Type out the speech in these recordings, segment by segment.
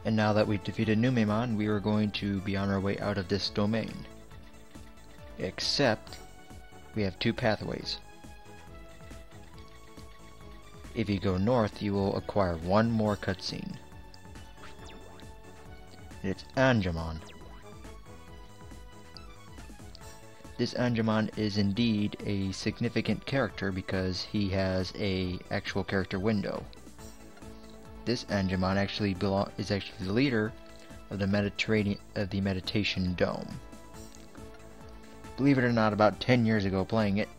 And now that we've defeated Numemon, we are going to be on our way out of this domain. Except, we have two pathways. If you go north, you will acquire one more cutscene. And it's Angemon. This Angemon is indeed a significant character because he has a actual character window. This Angemon is actually the leader of the Meditation Dome. Believe it or not, about 10 years ago playing it,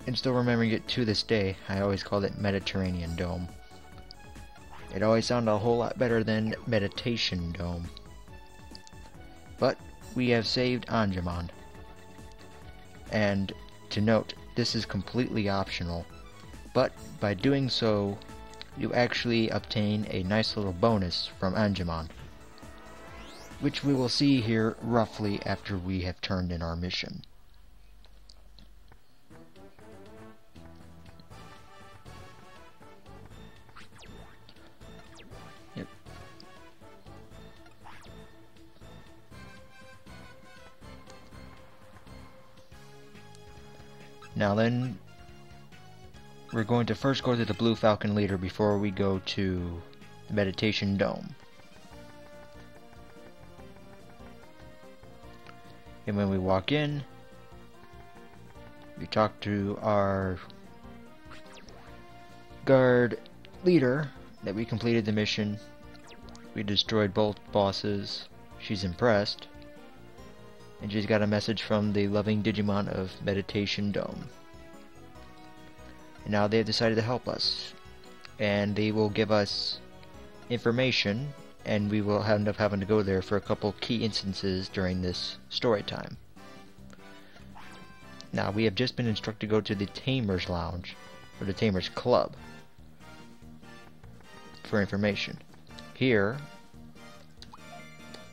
and still remembering it to this day, I always called it Mediterranean Dome. It always sounded a whole lot better than Meditation Dome. But we have saved Angemon. And to note, this is completely optional, but by doing so, you actually obtain a nice little bonus from Angemon, which we will see here roughly after we have turned in our mission. Yep. Now then, we're going to first go to the Blue Falcon leader before we go to the Meditation Dome. And when we walk in, we talk to our guard leader that we completed the mission. We destroyed both bosses. She's impressed. And she's got a message from the loving Digimon of Meditation Dome. And now they've decided to help us. And they will give us information, and we will end up having to go there for a couple key instances during this story time. Now, we have just been instructed to go to the Tamer's Lounge, or the Tamer's Club, for information. Here,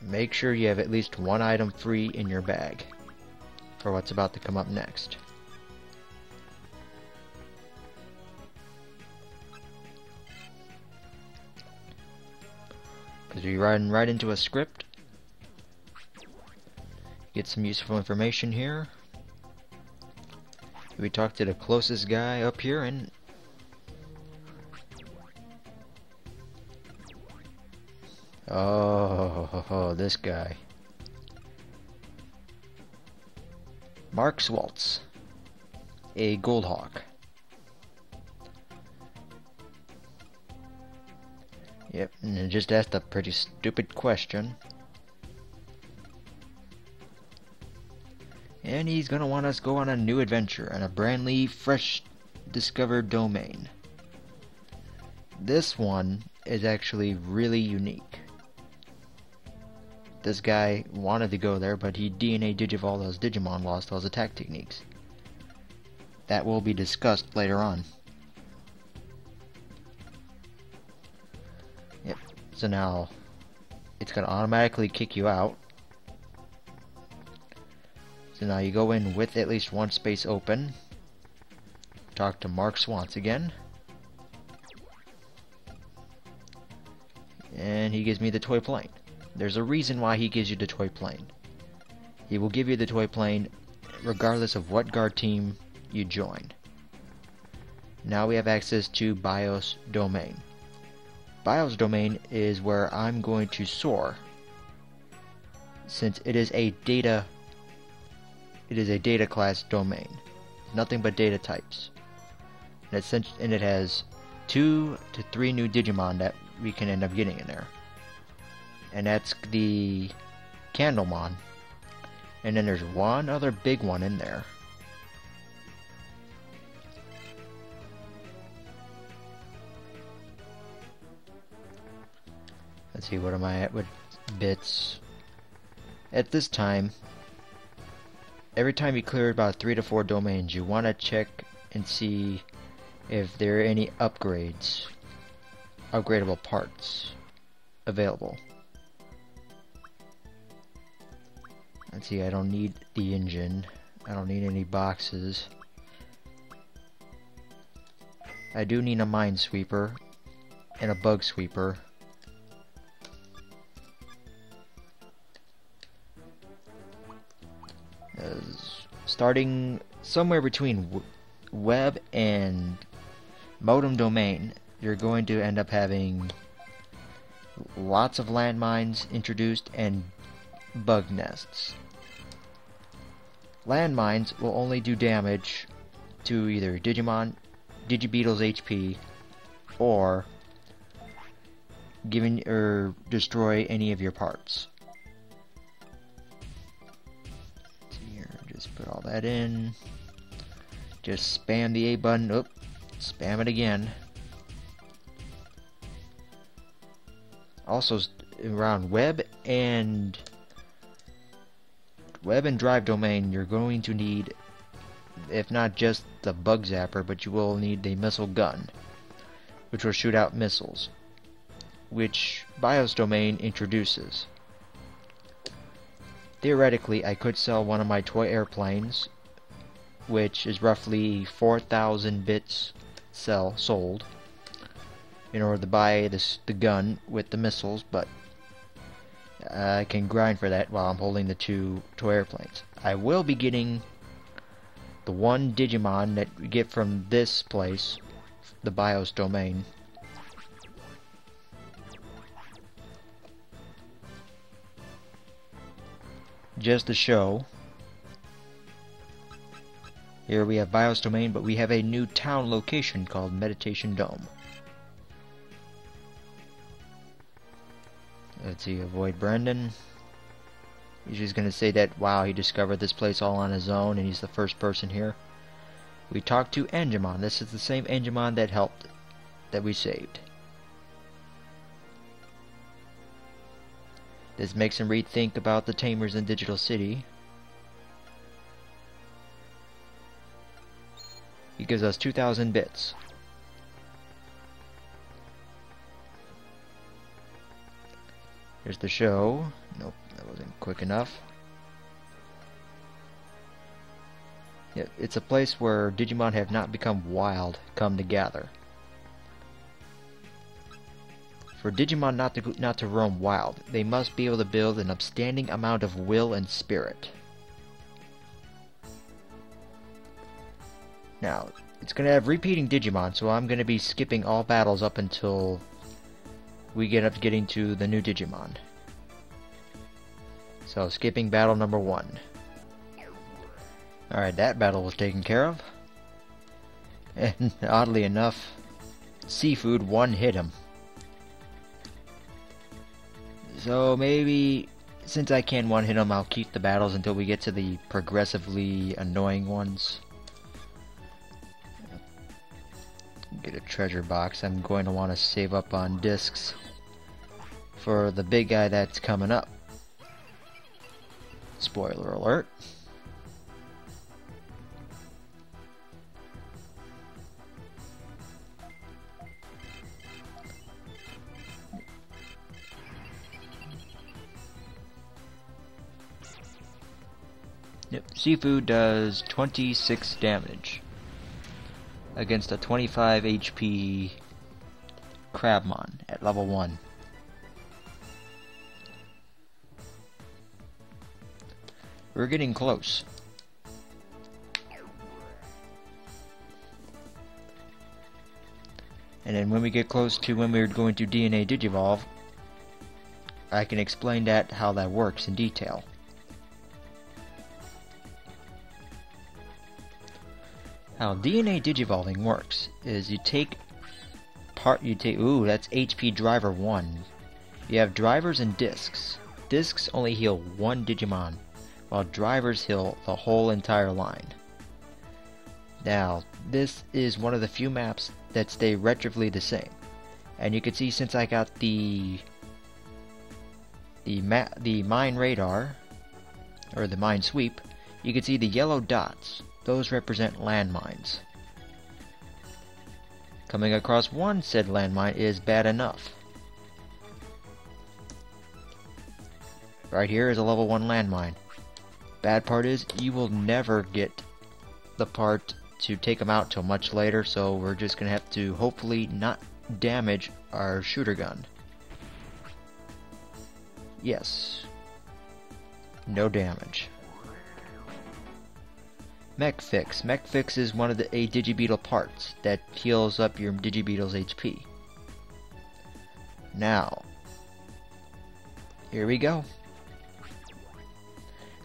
make sure you have at least one item free in your bag for what's about to come up next. Because we run right into a script. Get some useful information here. We talk to the closest guy up here, and oh, this guy. Mark Swaltz, a Goldhawk. Yep, and I just asked a pretty stupid question. And he's gonna want us to go on a new adventure on a brand new, fresh discovered domain. This one is actually really unique. This guy wanted to go there, but he DNA Digivolved as Digimon, lost all his attack techniques. That will be discussed later on. Yep, so now it's going to automatically kick you out. So now you go in with at least one space open. Talk to Mark Swans again. And he gives me the toy plane. There's a reason why he gives you the toy plane. He will give you the toy plane regardless of what guard team you join. Now we have access to BIOS domain. BIOS domain is where I'm going to soar, since it is a data class domain. Nothing but data types. And it has 2 to 3 new Digimon that we can end up getting in there. And that's the Candlemon. And then there's one other big one in there. Let's see, what am I at with bits? At this time, every time you clear about 3 to 4 domains, you want to check and see if there are any upgrades, upgradable parts available. Let's see, I don't need the engine. I don't need any boxes. I do need a minesweeper and a bug sweeper. Starting somewhere between web and modem domain, you're going to end up having lots of landmines introduced and bug nests. Landmines will only do damage to either Digibeetle's HP or destroy any of your parts. Here, just put all that in. Just spam the A button. Oop, spam it again. Also, around web and drive domain, you're going to need, if not just the bug zapper, but you will need the missile gun, which will shoot out missiles, which BIOS domain introduces. Theoretically, I could sell one of my toy airplanes, which is roughly 4,000 bits sold, in order to buy the gun with the missiles, but I can grind for that while I'm holding the two toy airplanes. I will be getting the one Digimon that we get from this place, the BIOS domain. Just to show. Here we have BIOS domain, but we have a new town location called Meditation Dome. Let's see, avoid Brendan. He's just gonna say that, wow, he discovered this place all on his own and he's the first person here. We talked to Angemon. This is the same Angemon that helped, that we saved. This makes him rethink about the Tamers in Digital City. He gives us 2,000 bits. Here's the show. Nope, that wasn't quick enough. Yeah, it's a place where Digimon have not become wild come to gather. For Digimon not to roam wild, they must be able to build an upstanding amount of will and spirit. Now, it's going to have repeating Digimon, so I'm going to be skipping all battles up until we get up getting to the new Digimon. So, skipping battle number 1. Alright, that battle was taken care of. And oddly enough, Seafood one-hit him. So maybe, since I can one-hit him, I'll keep the battles until we get to the progressively annoying ones. Get a treasure box. I'm going to want to save up on discs for the big guy that's coming up. Spoiler alert. Yep, Seafood does 26 damage against a 25 HP Crabmon at level 1. We're getting close. And then when we get close to when we're going to DNA Digivolve, I can explain how that works in detail. How DNA Digivolving works is ooh, that's HP driver 1. You have drivers and discs. Discs only heal one Digimon, while drivers heal the whole entire line. Now, this is one of the few maps that stay retroactively the same. And you can see, since I got the mine radar, or the mine sweep, you can see the yellow dots. Those represent landmines. Coming across one said landmine is bad enough. Right here is a level 1 landmine. Bad part is, you will never get the part to take them out till much later, so we're just gonna have to hopefully not damage our shooter gun. Yes. No damage. Mech Fix. Mech Fix is one of the Digibeetle parts that heals up your Digibeetle's HP. Now, here we go.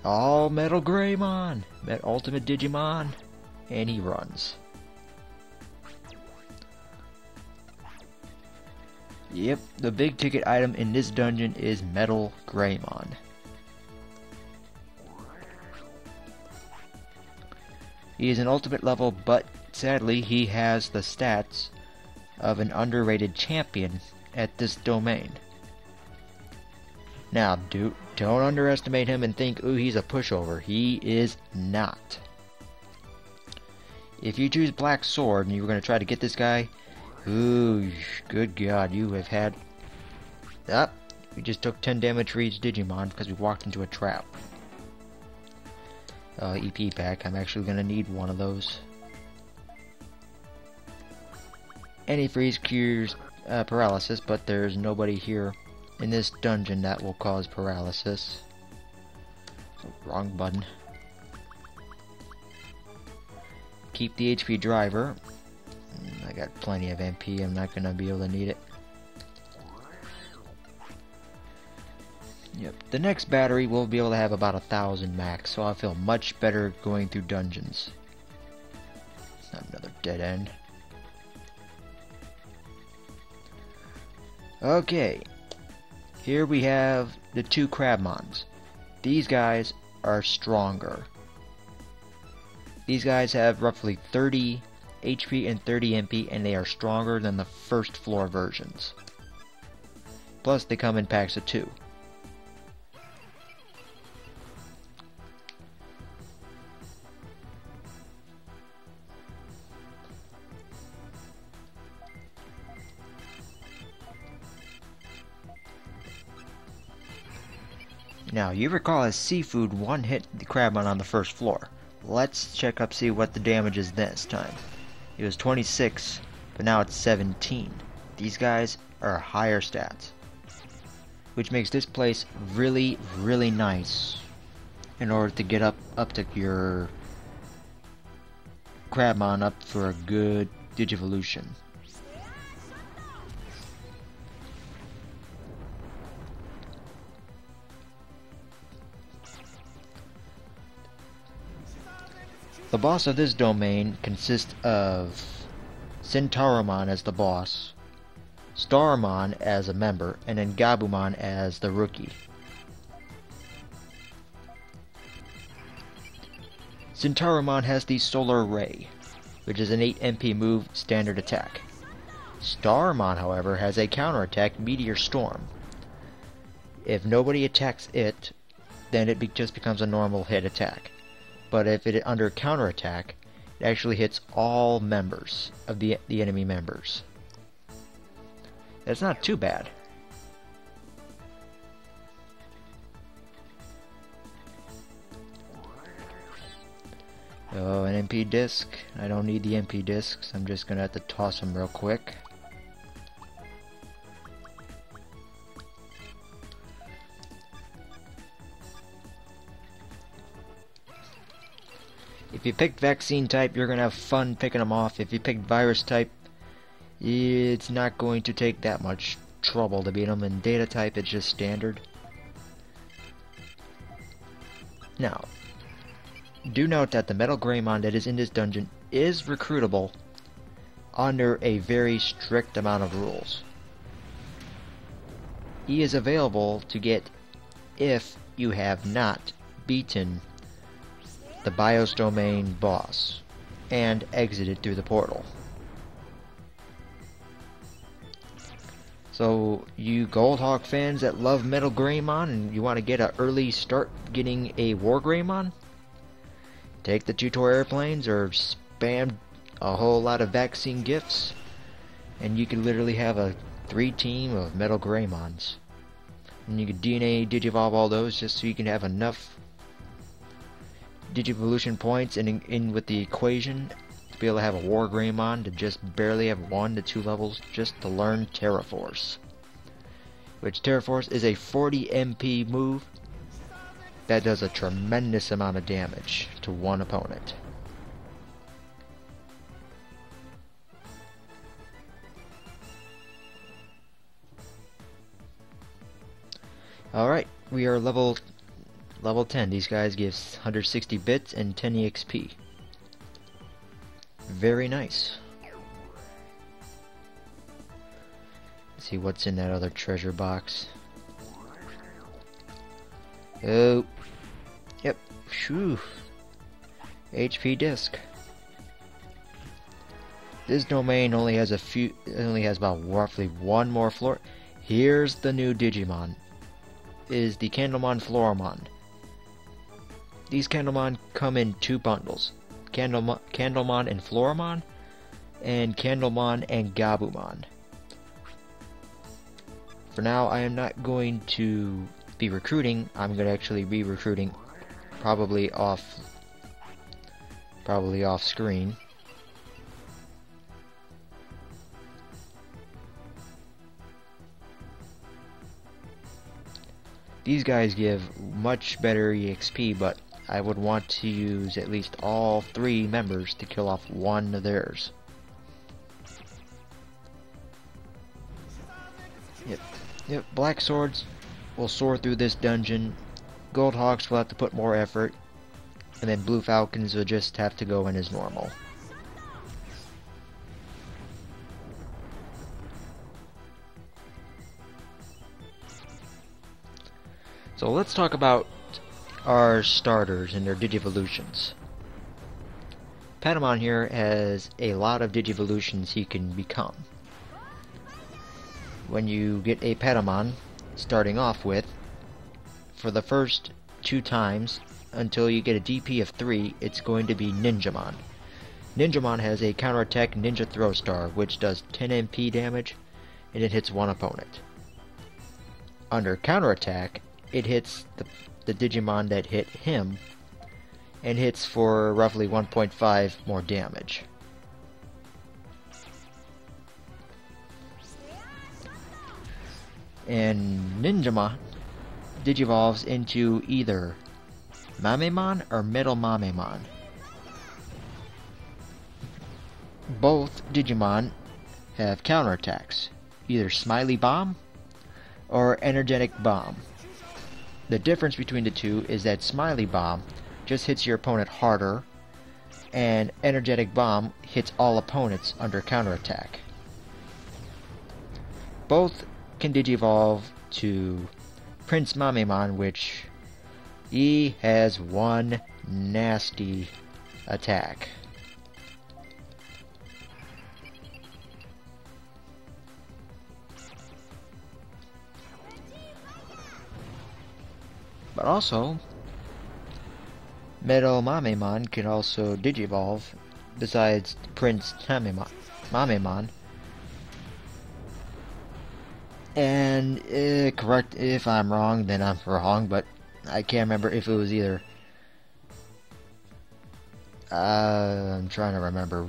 All MetalGreymon, Ultimate Digimon, and he runs. Yep, the big ticket item in this dungeon is MetalGreymon. He is an ultimate level, but sadly he has the stats of an underrated champion at this domain. Now, don't underestimate him and think, ooh, he's a pushover. He is not. If you choose Black Sword and you were going to try to get this guy, ooh, good God, you have had... we just took 10 damage for each Digimon because we walked into a trap. EP pack, I'm actually going to need one of those. Antifreeze cures paralysis, but there's nobody here in this dungeon that will cause paralysis. Wrong button. Keep the HP driver. I got plenty of MP, I'm not going to be able to need it. Yep, the next battery will be able to have about 1,000 max, so I feel much better going through dungeons. It's not another dead end. Okay, here we have the two Crabmons. These guys are stronger. These guys have roughly 30 HP and 30 MP, and they are stronger than the first floor versions. Plus, they come in packs of 2. Now, you recall as Seafood one-hit the Crabmon on the first floor. Let's check up, see what the damage is this time. It was 26, but now it's 17. These guys are higher stats, which makes this place really, really nice in order to get up to your Crabmon up for a good Digivolution. The boss of this domain consists of Centauromon as the boss, Starmon as a member, and then Gabumon as the rookie. Centauromon has the Solar Ray, which is an 8 MP move standard attack. Starmon, however, has a counterattack Meteor Storm. If nobody attacks it, then it just becomes a normal hit attack. But if it under counterattack, it actually hits all members of the enemy members. That's not too bad. Oh, an MP disc. I don't need the MP discs. I'm just gonna have to toss them real quick. If you picked vaccine type, you're going to have fun picking them off. If you picked virus type, it's not going to take that much trouble to beat them. And data type, it's just standard. Now, do note that the MetalGreymon that is in this dungeon is recruitable under a very strict amount of rules. He is available to get if you have not beaten the BIOS domain boss and exited through the portal. So you Goldhawk fans that love MetalGreymon and you want to get an early start getting a WarGreymon, take the tutorial airplanes or spam a whole lot of vaccine gifts and you can literally have a 3-team of MetalGreymons. And you can DNA Digivolve all those just so you can have enough Digivolution points and in with the equation to be able to have a WarGreymon to just barely have 1 to 2 levels just to learn Terraforce. Which Terraforce is a 40 MP move that does a tremendous amount of damage to one opponent. Alright, we are level 10. These guys give 160 bits and 10 EXP. Very nice. Let's see what's in that other treasure box. Oh. Yep. Shoo. HP disc. This domain only has about roughly one more floor. Here's the new Digimon. Is the Candlemon Floramon. These Candlemon come in two bundles. Candlemon and Floramon, and Candlemon and Gabumon. For now, I am not going to be recruiting. I'm going to actually be recruiting probably off screen. These guys give much better EXP, but I would want to use at least all 3 members to kill off one of theirs. Yep, Black Swords will soar through this dungeon. Gold Hawks will have to put more effort. And then Blue Falcons will just have to go in as normal. So let's talk about our starters and their Digivolutions. Patamon here has a lot of Digivolutions he can become. When you get a Patamon, starting off with, for the first 2 times, until you get a DP of 3, it's going to be Ninjamon. Ninjamon has a counterattack Ninja Throw Star, which does 10 MP damage, and it hits one opponent. Under counterattack, it hits the Digimon that hit him, and hits for roughly 1.5 more damage. And Ninjamon digivolves into either Mamemon or MetalGreymon. Both Digimon have counterattacks, either Smiley Bomb or Energetic Bomb. The difference between the two is that Smiley Bomb just hits your opponent harder, and Energetic Bomb hits all opponents under counterattack. Both can digivolve to Prince Mamemon, which he has one nasty attack. But also, MetalGreymon can also digivolve besides Prince Mamemon. And correct if I'm wrong, then I'm wrong, but I can't remember if it was either. I'm trying to remember.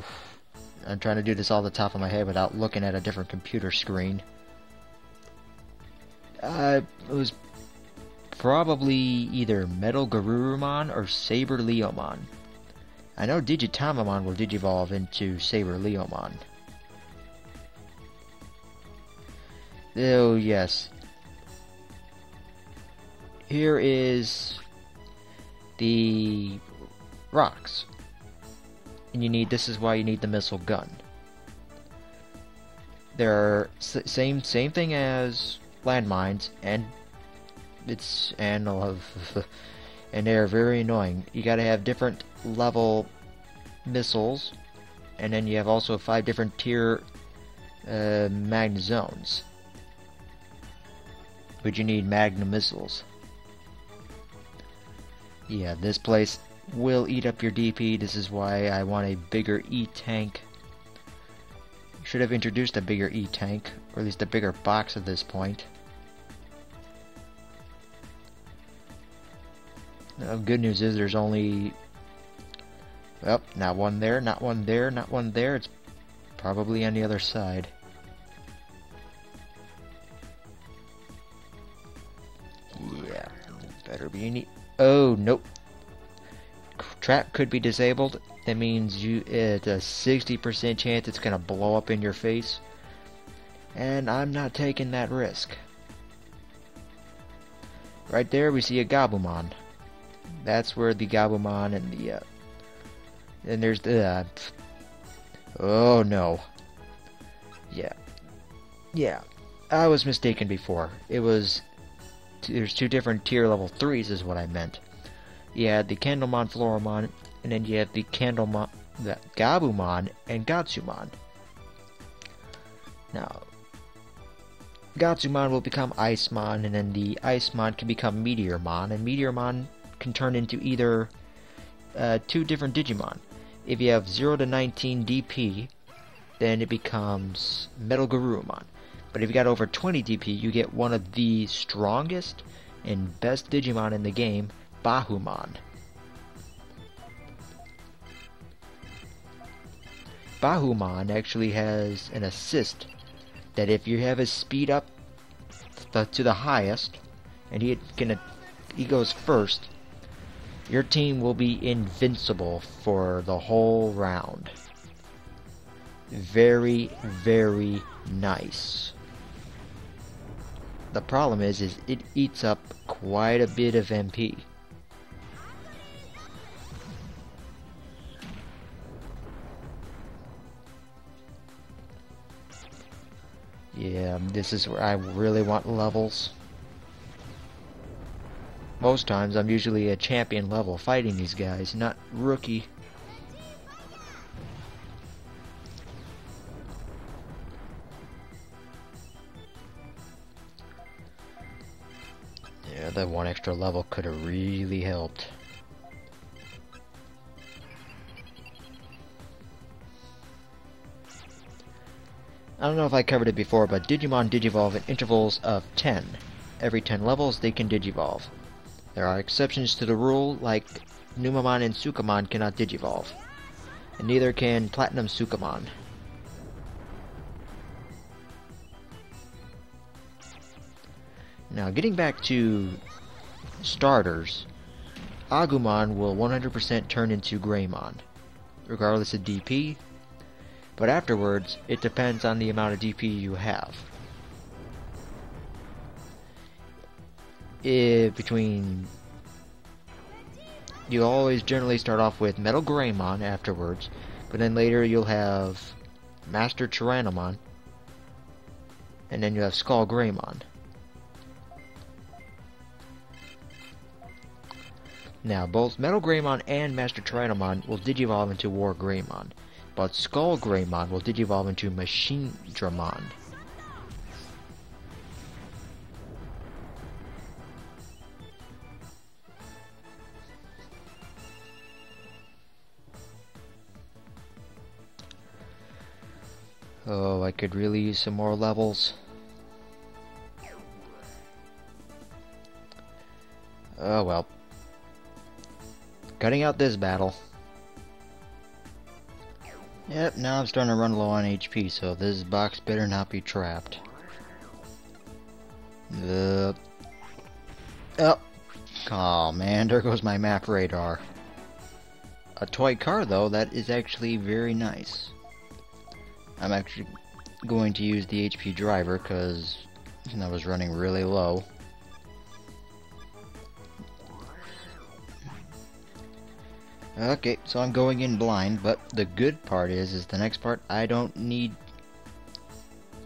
I'm trying to do this off the top of my head without looking at a different computer screen. It was probably either MetalGreymon or Saber Leomon. I know Digitamamon will digivolve into Saber Leomon. Oh yes. Here is the rocks. And this is why you need the missile gun. They're same thing as landmines, and and they're very annoying. You gotta have different level missiles, and then you have also 5 different tier magna zones. But you need magnum missiles. Yeah, this place will eat up your DP. This is why I want a bigger E-tank. Should have introduced a bigger E-tank, or at least a bigger box at this point. Good news is there's only... Well, not one there, not one there, not one there. It's probably on the other side. Yeah, better be any... Oh, nope. Trap could be disabled. That means it's a 60% chance it's gonna blow up in your face. And I'm not taking that risk. Right there we see a Gabumon. That's where the Gabumon and the and there's the oh no. Yeah. I was mistaken before. It was there's two different tier level 3s is what I meant. You had the Candlemon, Floramon, and then you had the Candlemon, the Gabumon, and Gatsumon. Now, Gatsumon will become Icemon, and then the Icemon can become Meteormon, and Meteormon can turn into either two different Digimon. If you have 0 to 19 DP, then it becomes MetalGreymon. But if you got over 20 DP, you get one of the strongest and best Digimon in the game, Bahumon. Bahumon actually has an assist that if you have his speed up to the highest, and he goes first, your team will be invincible for the whole round. Very, very nice. The problem is it eats up quite a bit of MP. Yeah, this is where I really want levels. Most times I'm usually a champion level fighting these guys, not rookie. Yeah, that one extra level could have really helped. I don't know if I covered it before, but Digimon digivolve in intervals of 10. Every 10 levels they can digivolve. There are exceptions to the rule, like Numamon and Sukamon cannot digivolve. And neither can Platinum Sukamon. Now, getting back to starters, Agumon will 100% turn into Greymon, regardless of DP, but afterwards, it depends on the amount of DP you have. You'll always generally start off with MetalGreymon afterwards, but then later you'll have Master Tyrannomon, and then you have Skullgreymon. Now, both MetalGreymon and Master Tyrannomon will digivolve into Wargreymon, but Skullgreymon will digivolve into Machinedramon. Oh, I could really use some more levels. Oh well. Cutting out this battle. Yep, now I'm starting to run low on HP, so this box better not be trapped. Oh. Oh man, there goes my map radar. A toy car though, that is actually very nice. I'm actually going to use the HP driver because I was running really low. Okay, so I'm going in blind, but the good part is the next part I don't need...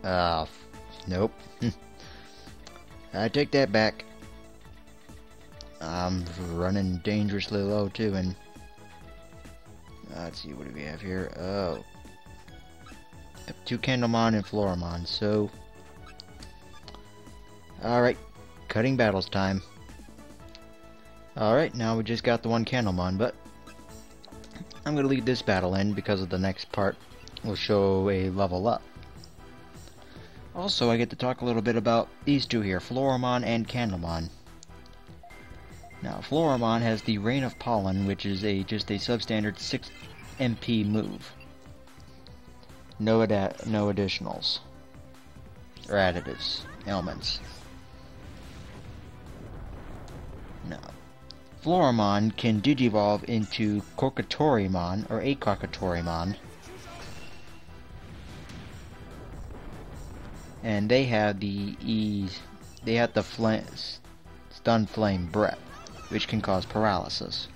nope. I take that back. I'm running dangerously low too, and... let's see, what do we have here? Oh. 2 Candlemon and Floramon, so... Alright, cutting battles time. Alright, now we just got the 1 Candlemon, but... I'm going to leave this battle in because of the next part will show a level up. Also, I get to talk a little bit about these two here, Floramon and Candlemon. Now, Floramon has the Rain of Pollen, which is just a substandard 6 MP move. No additionals. Or additives. Elements. Now, Floramon can digivolve into Kokatorimon, or a Kokatorimon. And they have the Stun Flame Breath, which can cause paralysis.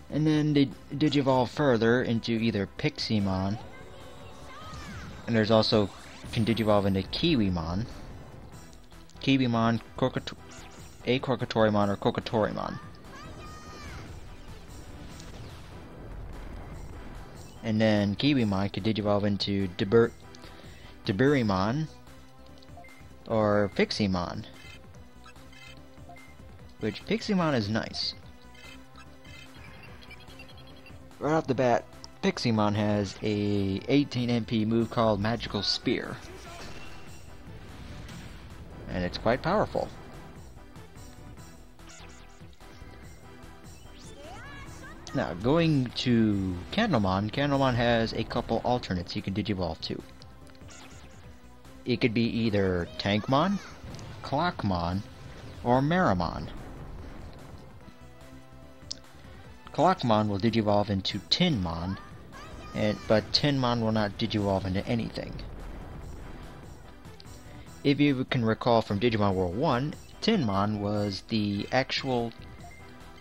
And then they digivolve further into either Piximon, and there's also can digivolve into Kiwimon, a Krokatorimon, or Krokatorimon. And then Kiwimon could digivolve into Deburimon or Piximon, which Piximon is nice. Right off the bat, Piximon has a 18 MP move called Magical Spear, and it's quite powerful. Now, going to Candlemon, Candlemon has a couple alternates you can digivolve to. It could be either Tankmon, Clockmon, or Meramon. Clockmon will digivolve into Tinmon, but Tinmon will not digivolve into anything. If you can recall from Digimon World 1, Tinmon was the actual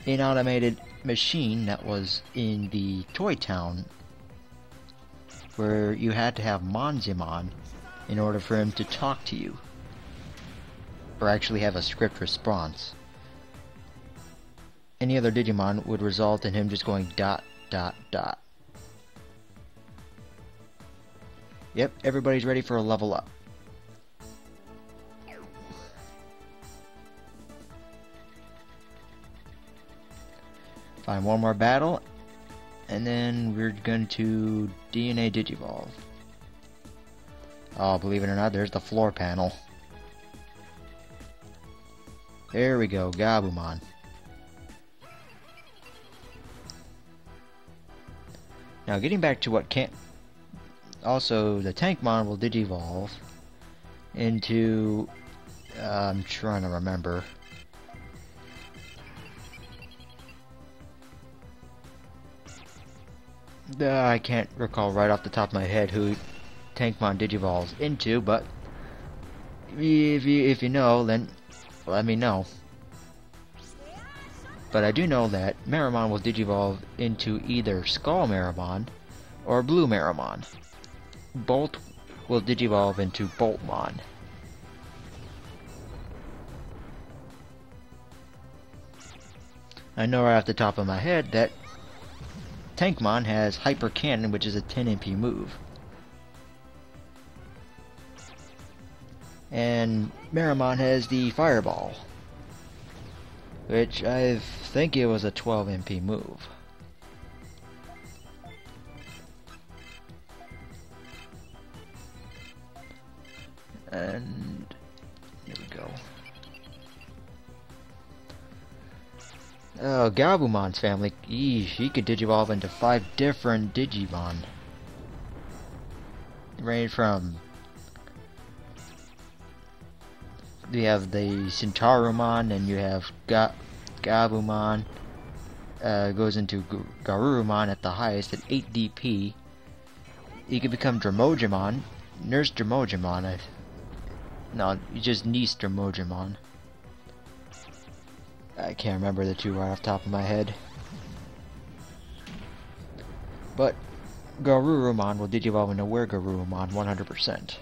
inautomated machine that was in the Toy Town, where you had to have Monzimon in order for him to talk to you, or actually have a script response. Any other Digimon would result in him just going ... Yep, everybody's ready for a level up. Find one more battle, and then we're going to DNA Digivolve. Oh, believe it or not, there's the floor panel. There we go, Gabumon. Now, getting back to what can't... Also, the Tankmon will Digivolve into... I'm trying to remember. I can't recall right off the top of my head who Tankmon digivolves into, but if you know, then let me know. But I do know that Meramon will digivolve into either Skull Meramon or Blue Meramon. Bolt will digivolve into Boltmon. I know right off the top of my head that Tankmon has Hyper Cannon, which is a 10 MP move. And Meramon has the Fireball, which I think it was a 12 MP move. And here we go. Oh, Gabumon's family. Eesh, he could digivolve into 5 different Digimon. Range from... You have the Centaurumon, and you have Gabumon. Goes into Garurumon at the highest at 8 DP. You can become Dromojimon. Nurse Dromojimon. No, you just Niece Dromojimon. I can't remember the two right off the top of my head. But Garurumon will digivolve into Wergarurumon 100%.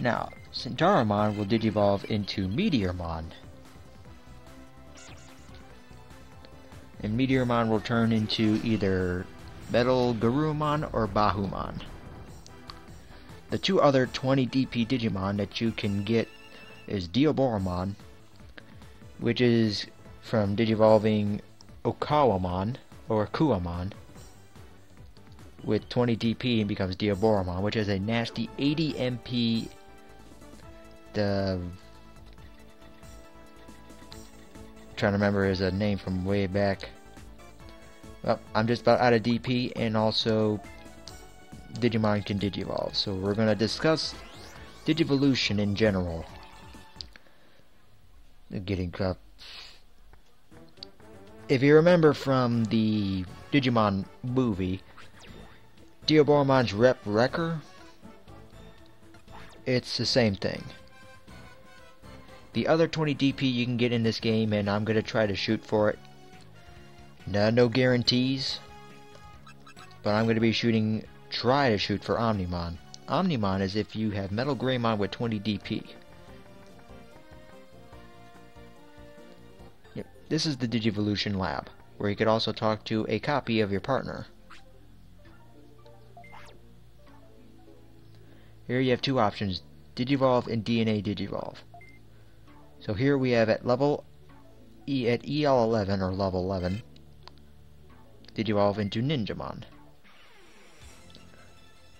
Now, Centaurumon will digivolve into Meteormon. And Meteormon will turn into either MetalGreymon or Bahumon. The two other 20 DP Digimon that you can get is Diaboromon, which is from digivolving Okawamon or Kuamon with 20 DP and becomes Diaboromon, which has a nasty 80 MP. Trying to remember his name from way back. Well, I'm just about out of DP, and also Digimon can digivolve. So we're going to discuss Digivolution in general. getting up. If you remember from the Digimon movie, Digivolved's Rep Wrecker, it's the same thing. The other 20 DP you can get in this game, and I'm going to try to shoot for it. No guarantees, but I'm going to be try to shoot for Omnimon. Omnimon is if you have MetalGreymon with 20 DP. Yep. This is the Digivolution lab, where you could also talk to a copy of your partner. Here you have two options, Digivolve and DNA Digivolve. So here we have at EL11 or level 11, Digivolve into Ninjamon.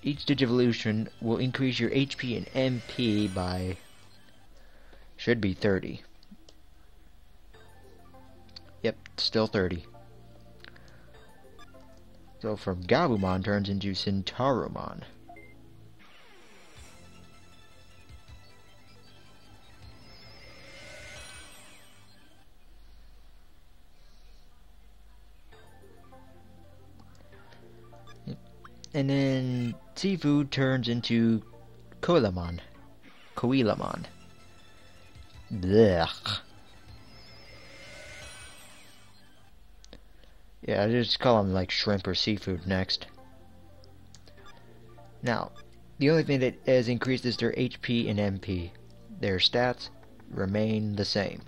Each Digivolution will increase your HP and MP by, should be 30. Yep, still 30. So from Gabumon turns into Centarumon. And then Seafood turns into Koilamon. Blech. Yeah, I just call them like shrimp or seafood next. Now, the only thing that has increased is their HP and MP. Their stats remain the same.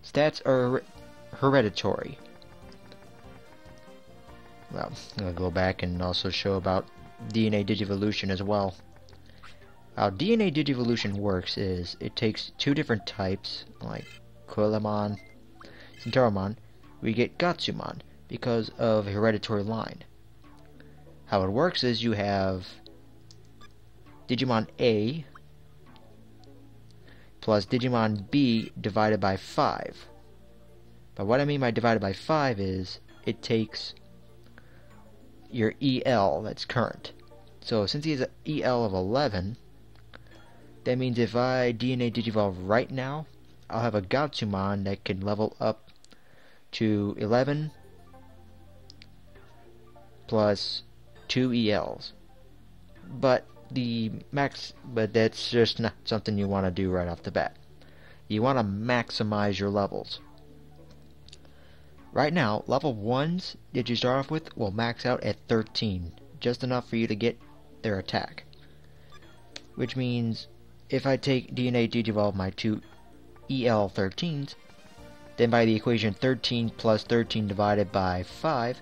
Stats are hereditary. Well, I'm going to go back and also show about DNA Digivolution as well. How DNA Digivolution works is it takes two different types, like Koilamon, Centarumon. We get Gatsumon because of hereditary line. How it works is you have Digimon A plus Digimon B divided by 5. But what I mean by divided by 5 is it takes your EL that's current. So since he has an EL of 11, that means if I DNA Digivolve right now, I'll have a Gatsumon that can level up to 11 plus 2 ELs. But that's just not something you want to do right off the bat. You want to maximize your levels. Right now, level 1s that you start off with will max out at 13, just enough for you to get their attack. Which means, if I take DNA Digivolve my two EL13s, then by the equation 13 plus 13 divided by 5,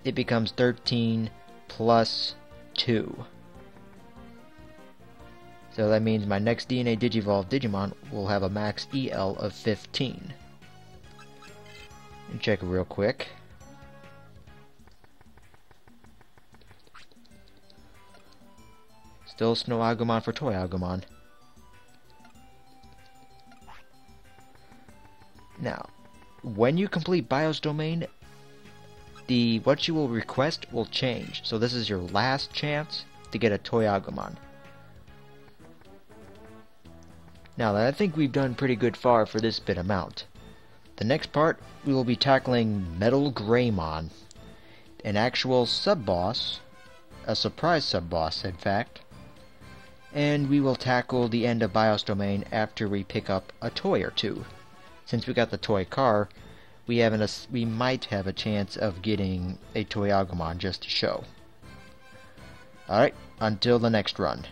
it becomes 13 plus 2. So that means my next DNA Digivolve Digimon will have a max EL of 15. And check it real quick. Still Snow Agumon for Toy Agumon. Now, when you complete BIOS domain, what you will request will change. So this is your last chance to get a Toy Agumon. Now, I think we've done pretty good far for this bit amount. The next part, we will be tackling MetalGreymon, an actual sub-boss, a surprise sub-boss in fact, and we will tackle the end of BIOS domain after we pick up a toy or two. Since we got the toy car, we might have a chance of getting a Toy Agumon just to show. Alright, until the next run.